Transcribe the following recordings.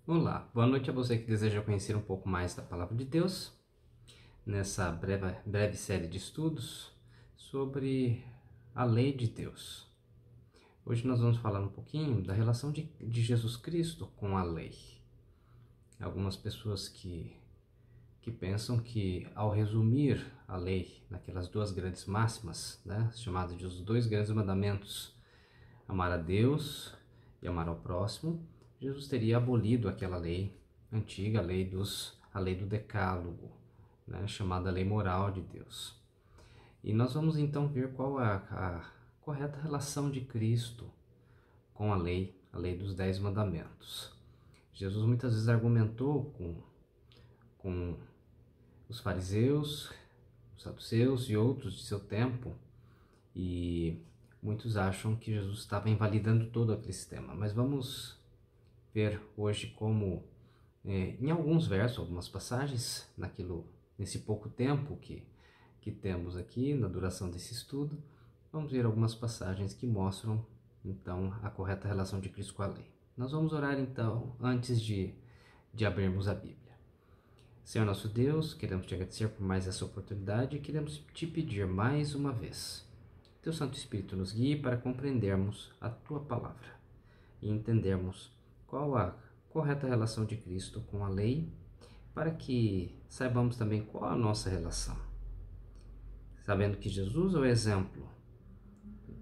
Olá, boa noite a você que deseja conhecer um pouco mais da Palavra de Deus, nessa breve série de estudos sobre a lei de Deus. Hoje nós vamos falar um pouquinho da relação de Jesus Cristo com a lei. Algumas pessoas que pensam que ao resumir a lei naquelas duas grandes máximas, chamadas de os dois grandes mandamentos, amar a Deus e amar ao próximo, Jesus teria abolido aquela lei antiga, a lei do Decálogo, chamada lei moral de Deus. E nós vamos então ver qual é a correta relação de Cristo com a lei dos 10 mandamentos. Jesus muitas vezes argumentou com os fariseus, os saduceus e outros de seu tempo, e muitos acham que Jesus estava invalidando todo aquele sistema, mas vamos ver hoje como, em alguns versos, algumas passagens, nesse pouco tempo que temos aqui na duração desse estudo, vamos ver algumas passagens que mostram, então, a correta relação de Cristo com a lei. Nós vamos orar, então, antes de abrirmos a Bíblia. Senhor nosso Deus, queremos te agradecer por mais essa oportunidade e queremos te pedir mais uma vez. Teu Santo Espírito nos guie para compreendermos a Tua Palavra e entendermos qual a correta relação de Cristo com a lei, para que saibamos também qual a nossa relação. Sabendo que Jesus é o exemplo,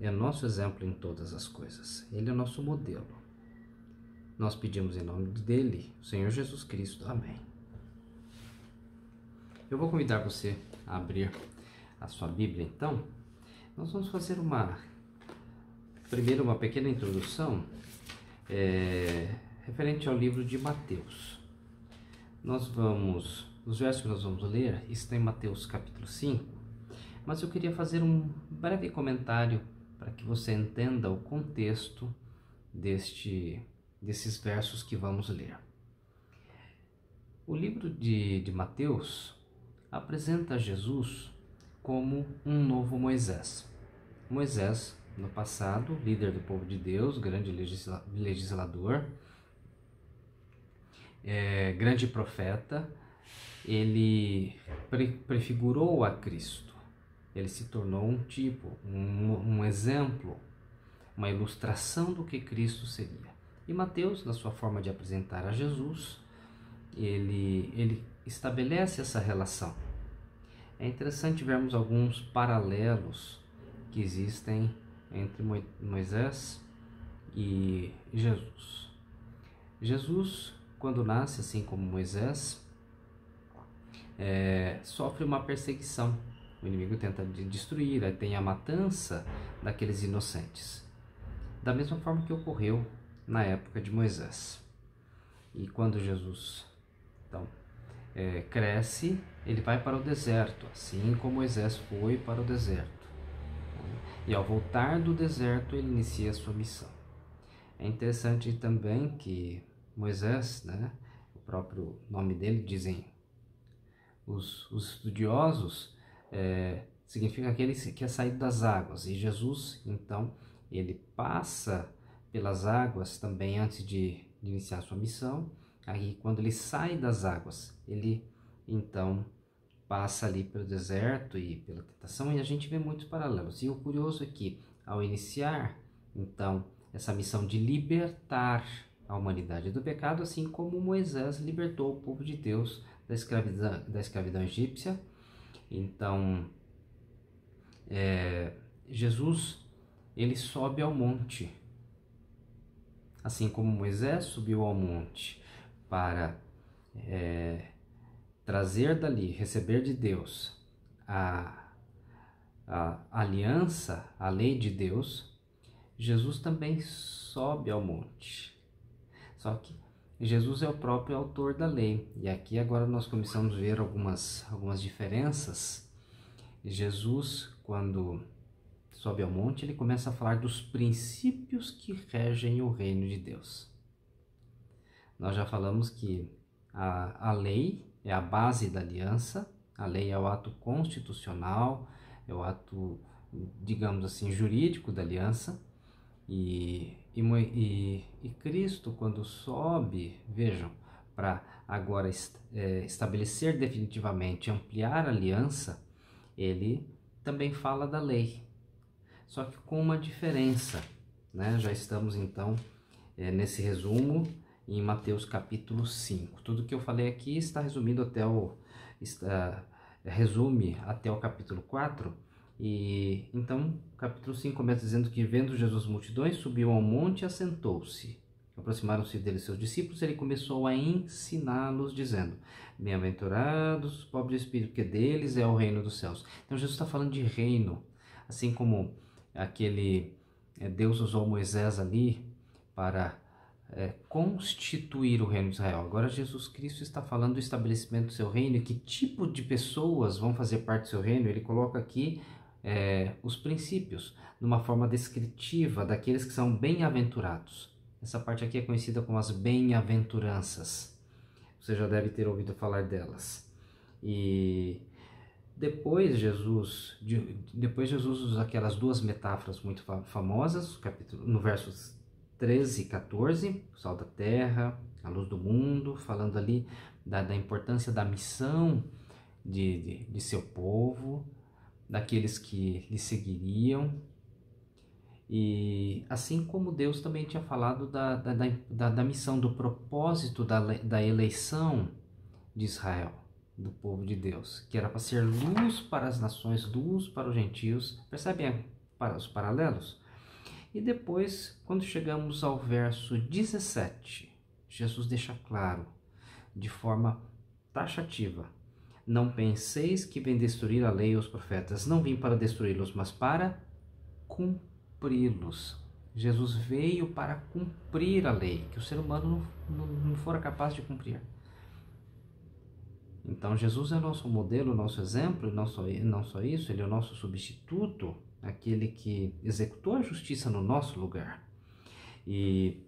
é nosso exemplo em todas as coisas. Ele é nosso modelo. Nós pedimos em nome dele, o Senhor Jesus Cristo. Amém. Eu vou convidar você a abrir a sua Bíblia, então. Nós vamos fazer primeiro uma pequena introdução referente ao livro de Mateus. Os versos que nós vamos ler estão em Mateus capítulo 5, mas eu queria fazer um breve comentário para que você entenda o contexto desses versos que vamos ler. O livro de Mateus apresenta Jesus como um novo Moisés. Moisés, no passado, líder do povo de Deus, grande legislador, grande profeta, ele prefigurou a Cristo. Ele se tornou um tipo, um exemplo, uma ilustração do que Cristo seria. E Mateus, na sua forma de apresentar a Jesus, ele estabelece essa relação. É interessante vermos alguns paralelos que existem entre Moisés e Jesus. Jesus, quando nasce, assim como Moisés, sofre uma perseguição. O inimigo tenta destruir, aí tem a matança daqueles inocentes. Da mesma forma que ocorreu na época de Moisés. E quando Jesus, então, cresce, ele vai para o deserto, assim como Moisés foi para o deserto. E ao voltar do deserto, ele inicia a sua missão. É interessante também que Moisés, o próprio nome dele, dizem os estudiosos, significa aquele que é saído das águas. E Jesus, então, ele passa pelas águas também antes de iniciar a sua missão. Aí, quando ele sai das águas, ele, então, passa ali pelo deserto e pela tentação, e a gente vê muitos paralelos. E o curioso é que, ao iniciar, então, essa missão de libertar a humanidade do pecado, assim como Moisés libertou o povo de Deus da escravidão egípcia, então, Jesus, ele sobe ao monte, assim como Moisés subiu ao monte para trazer dali, receber de Deus a aliança, a lei de Deus. Jesus também sobe ao monte. Só que Jesus é o próprio autor da lei. E aqui agora nós começamos a ver algumas diferenças. Jesus, quando sobe ao monte, ele começa a falar dos princípios que regem o reino de Deus. Nós já falamos que a lei é a base da aliança, a lei é o ato constitucional, é o ato, digamos assim, jurídico da aliança, E Cristo, quando sobe, vejam, para agora estabelecer definitivamente, ampliar a aliança, ele também fala da lei, só que com uma diferença, né? Já estamos então nesse resumo em Mateus capítulo 5. Tudo que eu falei aqui está resumido resume até o capítulo 4. E então, capítulo 5 começa dizendo que, vendo Jesus multidões, subiu ao monte e assentou-se. Aproximaram-se dele seus discípulos, ele começou a ensiná-los, dizendo: Bem-aventurados os pobres de espírito, que deles é o reino dos céus. Então, Jesus está falando de reino, assim como Deus usou Moisés ali para constituir o reino de Israel. Agora Jesus Cristo está falando do estabelecimento do seu reino e que tipo de pessoas vão fazer parte do seu reino. Ele coloca aqui os princípios, numa forma descritiva daqueles que são bem-aventurados. Essa parte aqui é conhecida como as bem-aventuranças. Você já deve ter ouvido falar delas. E depois Jesus usa aquelas duas metáforas muito famosas, no versos 13 e 14, o sal da terra, a luz do mundo, falando ali da importância da missão de seu povo, daqueles que lhe seguiriam. E assim como Deus também tinha falado da missão, do propósito da eleição de Israel, do povo de Deus, que era para ser luz para as nações, luz para os gentios. Percebem os paralelos? E depois, quando chegamos ao verso 17, Jesus deixa claro, de forma taxativa: Não penseis que vem destruir a lei e os profetas. Não vim para destruí-los, mas para cumpri-los. Jesus veio para cumprir a lei, que o ser humano não fora capaz de cumprir. Então Jesus é o nosso modelo, o nosso exemplo, e não só isso, ele é o nosso substituto, aquele que executou a justiça no nosso lugar. E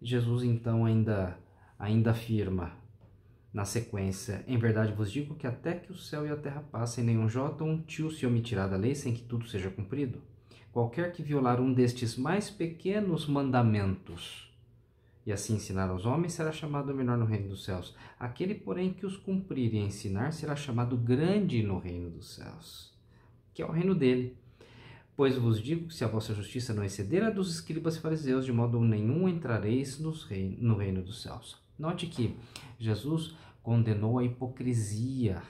Jesus então ainda afirma na sequência: Em verdade vos digo que até que o céu e a terra passem, nenhum jota ou um tio se omitirá da lei sem que tudo seja cumprido. Qualquer que violar um destes mais pequenos mandamentos e assim ensinar aos homens, será chamado menor no reino dos céus. Aquele, porém, que os cumprir e ensinar, será chamado grande no reino dos céus, que é o reino dele. Pois vos digo que se a vossa justiça não exceder a dos escribas e fariseus, de modo nenhum entrareis no reino dos céus. Note que Jesus condenou a hipocrisia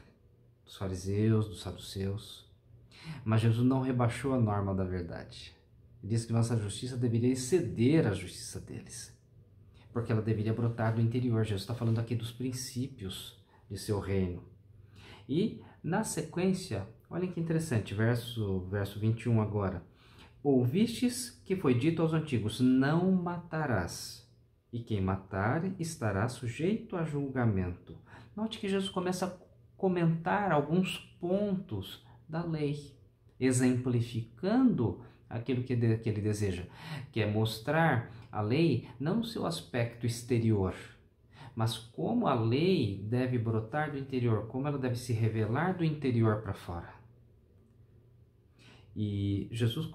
dos fariseus, dos saduceus, mas Jesus não rebaixou a norma da verdade. Ele disse que nossa justiça deveria exceder a justiça deles, porque ela deveria brotar do interior. Jesus está falando aqui dos princípios de seu reino. E, na sequência, olhem que interessante, verso 21 agora. Ouvistes que foi dito aos antigos: não matarás, e quem matar estará sujeito a julgamento. Note que Jesus começa a comentar alguns pontos da lei, exemplificando aquilo que ele deseja, que é mostrar a lei não no seu aspecto exterior, mas como a lei deve brotar do interior, como ela deve se revelar do interior para fora. E Jesus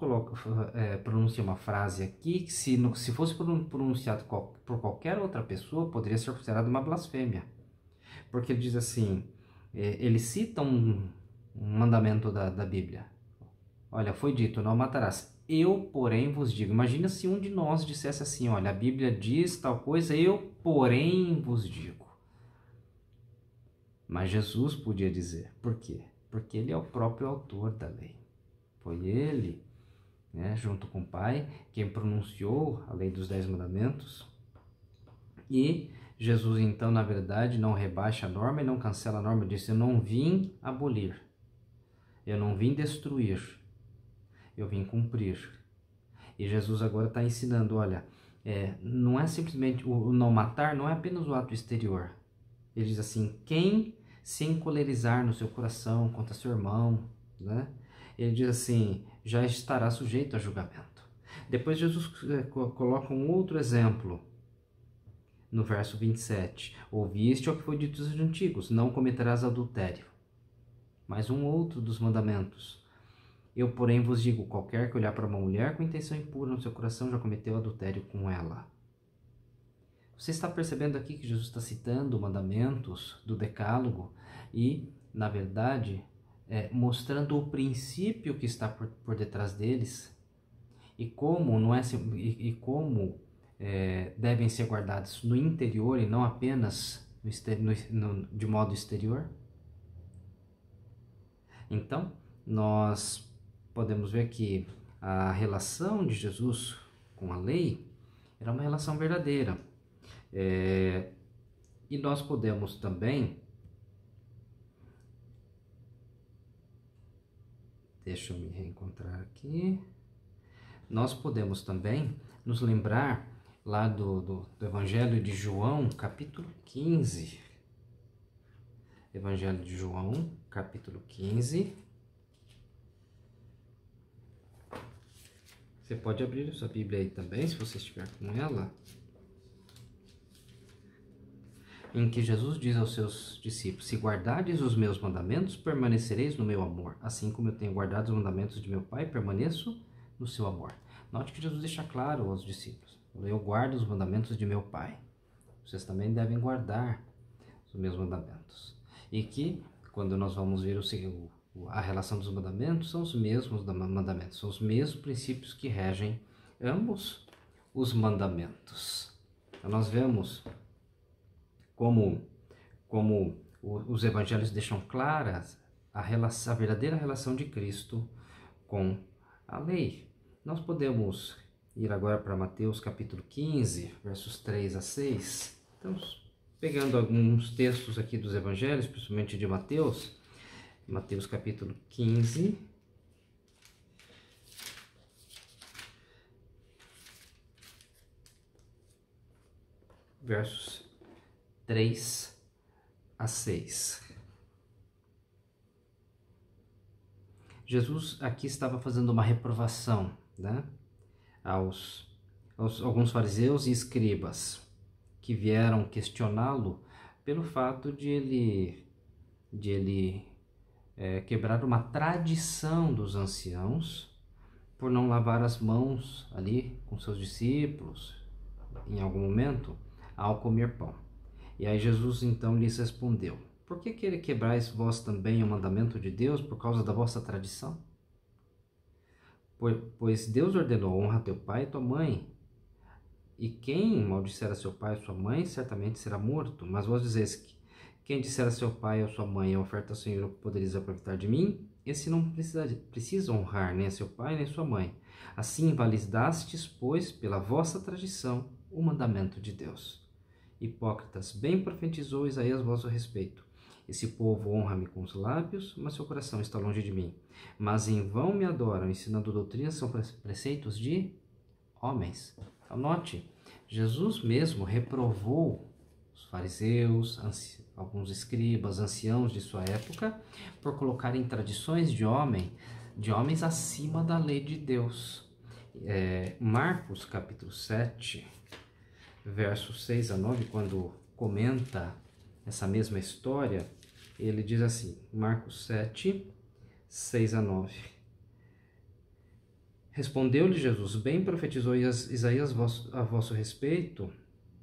pronuncia uma frase aqui que se fosse pronunciado por qualquer outra pessoa, poderia ser considerado uma blasfêmia. Porque ele diz assim, ele cita um mandamento da Bíblia. Olha, foi dito, não matarás. Eu, porém, vos digo. Imagina se um de nós dissesse assim: olha, a Bíblia diz tal coisa, eu, porém, vos digo. Mas Jesus podia dizer. Por quê? Porque ele é o próprio autor da lei. Foi ele, junto com o Pai, quem pronunciou a lei dos 10 mandamentos. E Jesus, então, na verdade, não rebaixa a norma e não cancela a norma. Ele disse: eu não vim abolir, eu não vim destruir, eu vim cumprir. E Jesus agora está ensinando, olha, não é simplesmente o não matar, não é apenas o ato exterior. Ele diz assim: quem se encolerizar no seu coração contra seu irmão, né? Ele diz assim, já estará sujeito a julgamento. Depois Jesus coloca um outro exemplo no verso 27. Ouviste o que foi dito dos antigos: não cometerás adultério. Mais um outro dos mandamentos. Eu, porém, vos digo, qualquer que olhar para uma mulher com intenção impura no seu coração já cometeu adultério com ela. Você está percebendo aqui que Jesus está citando mandamentos do Decálogo e, na verdade, mostrando o princípio que está por detrás deles e como não é e como devem ser guardados no interior e não apenas de modo exterior. Então, nós podemos ver que a relação de Jesus com a lei era uma relação verdadeira. E nós podemos também, deixa eu me reencontrar aqui, nós podemos também nos lembrar lá do Evangelho de João, capítulo 15. Evangelho de João, capítulo 15. Você pode abrir a sua Bíblia aí também, se você estiver com ela. Em que Jesus diz aos seus discípulos: se guardardes os meus mandamentos, permanecereis no meu amor. Assim como eu tenho guardado os mandamentos de meu Pai, permaneço no seu amor. Note que Jesus deixa claro aos discípulos: eu guardo os mandamentos de meu Pai. Vocês também devem guardar os meus mandamentos. E que, quando nós vamos ver a relação dos mandamentos, são os mesmos mandamentos, são os mesmos princípios que regem ambos os mandamentos. Então nós vemos como os evangelhos deixam claras a verdadeira relação de Cristo com a lei. Nós podemos ir agora para Mateus capítulo 15, versos 3 a 6. Então, pegando alguns textos aqui dos evangelhos, principalmente de Mateus, Mateus capítulo 15, versos 3 a 6. Jesus aqui estava fazendo uma reprovação, né, aos alguns fariseus e escribas que vieram questioná-lo pelo fato de ele quebrar uma tradição dos anciãos por não lavar as mãos ali com seus discípulos em algum momento ao comer pão. E aí Jesus então lhes respondeu: por que quebrais vós também o mandamento de Deus por causa da vossa tradição? Pois Deus ordenou: honra teu pai e tua mãe, e quem maldisser a seu pai ou sua mãe certamente será morto. Mas vós dizeis que quem disser a seu pai ou sua mãe: a oferta ao Senhor podereis aproveitar de mim, esse não precisa honrar nem a seu pai nem a sua mãe. Assim invalidastes, pois, pela vossa tradição, o mandamento de Deus. Hipócritas, bem profetizou Isaías a vosso respeito. Esse povo honra-me com os lábios, mas seu coração está longe de mim. Mas em vão me adoram, ensinando doutrinas são preceitos de homens. Então, note, Jesus mesmo reprovou os fariseus, alguns escribas, anciãos de sua época, por colocarem tradições de homens acima da lei de Deus. Marcos capítulo 7, versos 6 a 9, quando comenta essa mesma história, ele diz assim, Marcos 7, 6 a 9. Respondeu-lhe Jesus: bem profetizou Isaías a vosso respeito,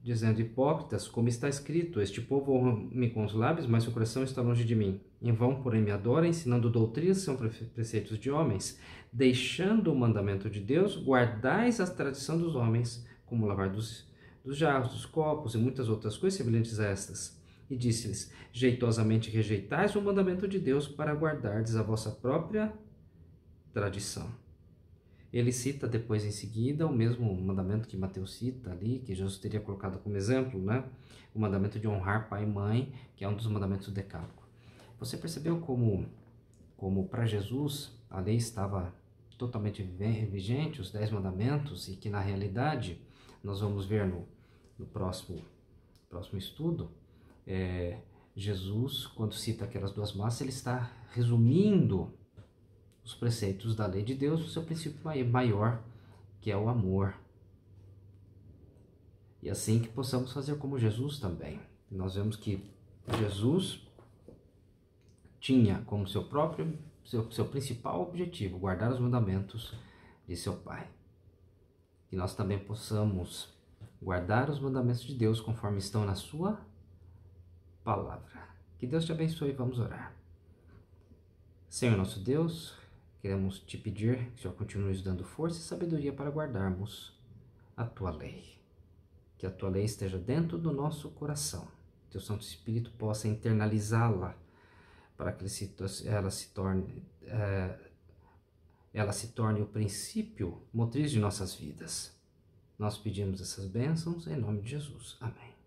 dizendo: hipócritas, como está escrito, este povo honra-me com os lábios, mas seu coração está longe de mim. Em vão, porém, me adora, ensinando doutrinas que são preceitos de homens. Deixando o mandamento de Deus, guardais a tradição dos homens, como lavar dos jarros, dos copos e muitas outras coisas semelhantes a estas. E disse-lhes: jeitosamente rejeitais o mandamento de Deus para guardardes a vossa própria tradição. Ele cita depois em seguida o mesmo mandamento que Mateus cita ali, que Jesus teria colocado como exemplo, né? O mandamento de honrar pai e mãe, que é um dos mandamentos do Decálogo. Você percebeu como para Jesus a lei estava totalmente vigente, os 10 mandamentos, e que na realidade, nós vamos ver no próximo estudo, Jesus, quando cita aquelas duas massas, ele está resumindo os preceitos da lei de Deus, o seu princípio maior, que é o amor. E assim que possamos fazer como Jesus também. Nós vemos que Jesus tinha como seu próprio seu principal objetivo, guardar os mandamentos de seu Pai. Que nós também possamos guardar os mandamentos de Deus conforme estão na sua palavra. Que Deus te abençoe e vamos orar. Senhor nosso Deus, queremos te pedir que o Senhor continue nos dando força e sabedoria para guardarmos a tua lei. Que a tua lei esteja dentro do nosso coração. Que o Santo Espírito possa internalizá-la para que ela se torne o princípio motriz de nossas vidas. Nós pedimos essas bênçãos em nome de Jesus. Amém.